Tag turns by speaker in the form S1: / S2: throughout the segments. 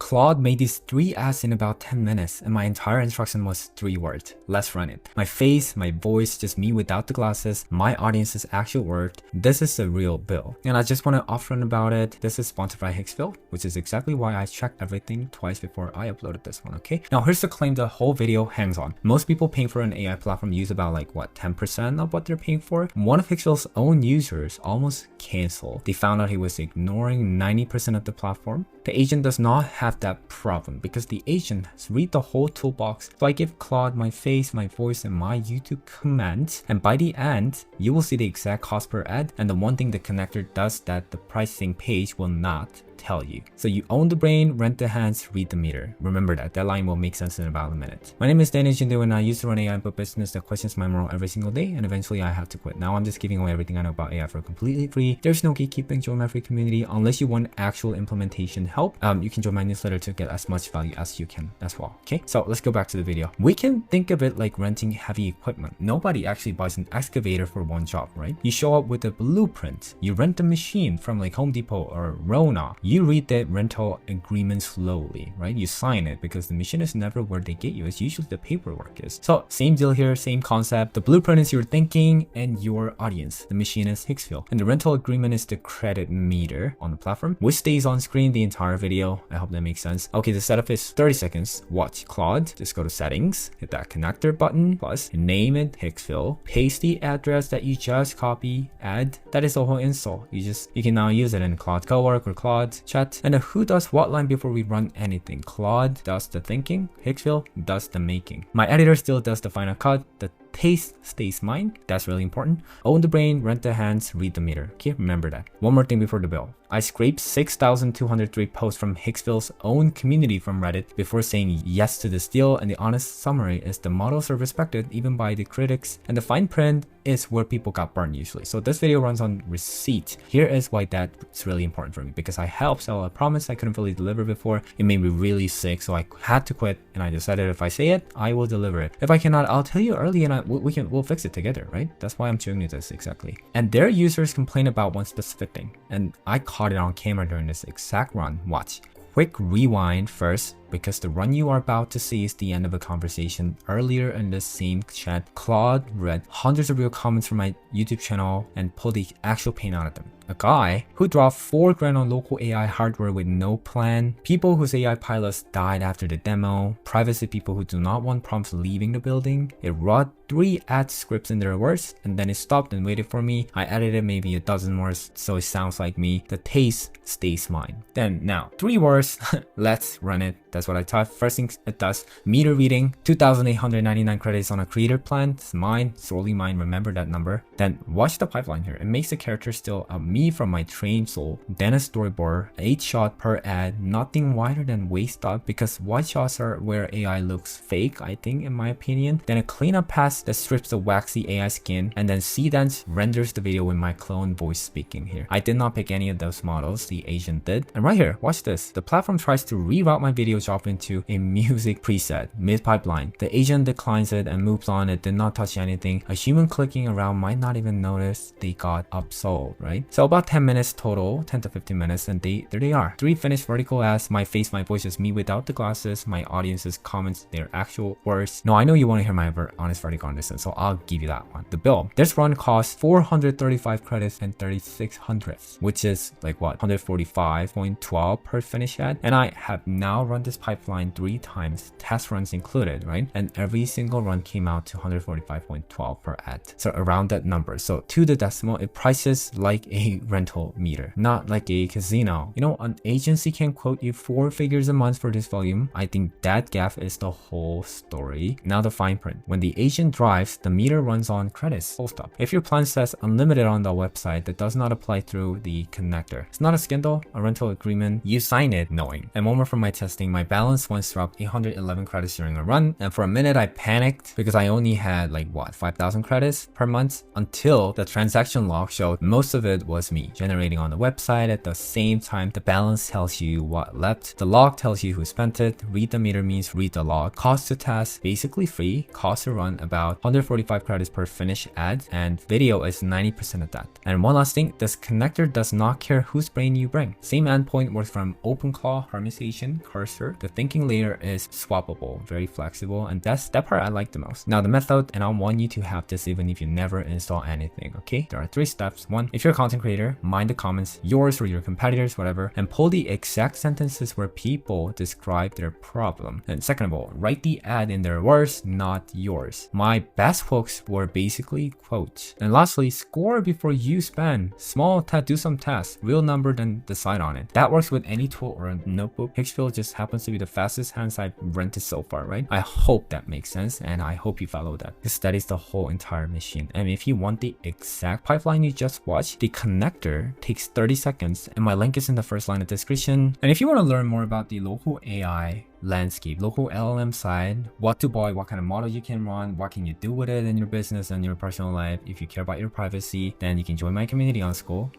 S1: Claude made these 3 ads in about 10 minutes and my entire instruction was 3 words. Let's run it. My face, my voice, just me without the glasses, my audience's actual word. This is the real bill. And I just want to upfront about it. This is sponsored by Higgsfield, which is exactly why I checked everything twice before I uploaded this one, okay? Now here's the claim the whole video hangs on. Most people paying for an AI platform use about like what, 10% of what they're paying for? One of Higgsfield's own users almost canceled. They found out he was ignoring 90% of the platform. The agent does not have that problem because the agent has read the whole toolbox. So I give Claude my face, my voice, and my YouTube commands, and by the end, you will see the exact cost per ad. And the one thing the connector does that the pricing page will not tell you. So you own the brain, rent the hands, read the meter. Remember that. That line will make sense in about a minute. My name is Danny Jindu and I used to run AI input business that questions my moral every single day, and eventually I had to quit. Now I'm just giving away everything I know about AI for completely free. There's no gatekeeping. Join my free community. Unless you want actual implementation help, you can join my newsletter to get as much value as you can as well. Okay, so let's go back to the video. We can think of it like renting heavy equipment. Nobody actually buys an excavator for one job, right? You show up with a blueprint. You rent a machine from like Home Depot or Rona. You read the rental agreement slowly, right? You sign it because the machine is never where they get you. It's usually the paperwork is. So same deal here, same concept. The blueprint is your thinking and your audience. The machine is Higgsfield. And the rental agreement is the credit meter on the platform, which stays on screen the entire video. I hope that makes sense. Okay, the setup is 30 seconds. Watch Claude. Just go to settings, hit that connector button, plus name it Higgsfield, paste the address that you just copy, add. That is the whole install. You can now use it in Claude Cowork or Claude Chat. And who does what line before we run anything? Claude does the thinking, Higgsfield does the making. My editor still does the final cut. The taste stays mine. That's really important. Own the brain, rent the hands, read the meter. Okay, remember that. One more thing before the bill. I scraped 6,203 posts from Higgsfield's own community from Reddit before saying yes to this deal, and the honest summary is the models are respected even by the critics, and the fine print is where people got burned usually. So this video runs on receipt. Here is why that's really important for me, because I helped sell a promise I couldn't fully deliver before. It made me really sick, so I had to quit, and I decided if I say it, I will deliver it. If I cannot, I'll tell you early and we'll fix it together, right? That's why I'm showing you this exactly. And their users complain about one specific thing, and I caught it on camera during this exact run. Watch. Quick rewind first, because the run you are about to see is the end of a conversation earlier in the same chat. Claude read hundreds of real comments from my YouTube channel and pulled the actual pain out of them. A guy who dropped $4 grand on local AI hardware with no plan, people whose AI pilots died after the demo, privacy people who do not want prompts leaving the building. It wrote 3 ad scripts in their words, and then it stopped and waited for me. I edited maybe a dozen more so it sounds like me. The taste stays mine. Then now, 3 words, let's run it. That's what I taught. First thing it does, meter reading, 2,899 credits on a creator plan. It's mine, solely mine, remember that number. Then watch the pipeline here. It makes the character still me from my trained soul. Then a storyboard, 8 shots per ad, nothing wider than waist up, because wide shots are where AI looks fake, I think, in my opinion. Then a cleanup pass that strips the waxy AI skin, and then Cdance renders the video with my clone voice speaking here. I did not pick any of those models, the agent did. And right here, watch this. The platform tries to reroute my video drop into a music preset mid-pipeline. The agent declines it and moves on. It did not touch anything. A human clicking around might not even notice they got upsold, right? So about 10 minutes total, 10 to 15 minutes, and there they are. 3 finished vertical ads. My face, my voice is me without the glasses. My audience's comments, their actual words. No, I know you want to hear my honest verdict on this, and so I'll give you that one. The bill. This run costs 435 credits and 36 hundredths, which is like what, 145.12 per finish ad. And I have now run this pipeline 3 times, test runs included, right? And every single run came out to 145.12 per ad. So around that number. So to the decimal, it prices like a rental meter, not like a casino. You know, an agency can quote you 4 figures a month for this volume. I think that gap is the whole story. Now the fine print. When the agent drives, the meter runs on credits, full stop. If your plan says unlimited on the website, that does not apply through the connector. It's not a scandal, a rental agreement. You sign it knowing. And one more from my testing, my balance once dropped 811 credits during a run, and for a minute I panicked because I only had like what, 5,000 credits per month, until the transaction log showed most of it was me generating on the website. At the same time, the balance tells you what left, the log tells you who spent it, read the meter means read the log. Cost to task, basically free, cost to run about 145 credits per finished ad, and video is 90% of that. And one last thing, this connector does not care whose brain you bring. Same endpoint works from OpenClaw, permutation, cursor. The thinking layer is swappable, very flexible, and that's that part I like the most. Now the method, and I want you to have this even if you never install anything, okay? There are 3 steps. 1, if you're a content creator, mind the comments, yours or your competitors, whatever, and pull the exact sentences where people describe their problem. And second of all, write the ad in their words, not yours. My best hooks were basically quotes. And lastly, score before you spend. Small, do some tests, real number, then decide on it. That works with any tool or a notebook. Higgsfield just happens to be the fastest hands I've rented so far, right? I hope that makes sense, and I hope you follow that, because that is the whole entire machine. And if you want the exact pipeline you just watched, the connector takes 30 seconds, and my link is in the first line of description. And if you want to learn more about the local AI landscape, local LLM side, what to buy, what kind of model you can run, what can you do with it in your business and your personal life, if you care about your privacy, then you can join my community on School.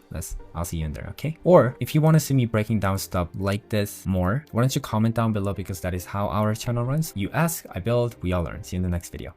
S1: I'll see you in there, okay? Or if you want to see me breaking down stuff like this more, why don't you comment down below, because that is how our channel runs. You ask, I build, we all learn. See you in the next video.